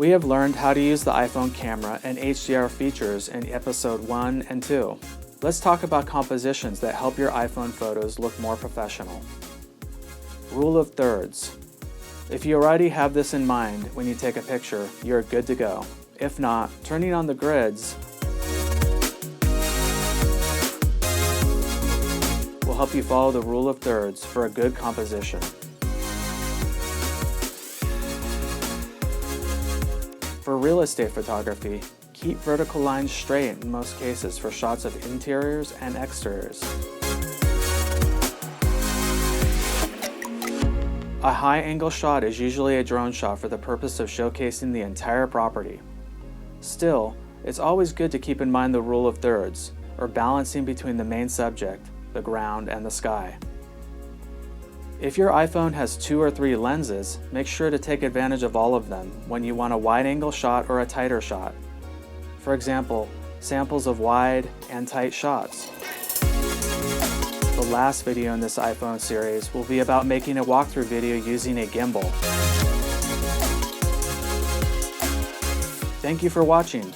We have learned how to use the iPhone camera and HDR features in episode 1 and 2. Let's talk about compositions that help your iPhone photos look more professional. Rule of thirds. If you already have this in mind when you take a picture, you're good to go. If not, turning on the grids will help you follow the rule of thirds for a good composition. For real estate photography, keep vertical lines straight in most cases for shots of interiors and exteriors. A high-angle shot is usually a drone shot for the purpose of showcasing the entire property. Still, it's always good to keep in mind the rule of thirds, or balancing between the main subject, the ground, and the sky. If your iPhone has 2 or 3 lenses, make sure to take advantage of all of them when you want a wide-angle shot or a tighter shot. For example, samples of wide and tight shots. The last video in this iPhone series will be about making a walkthrough video using a gimbal. Thank you for watching.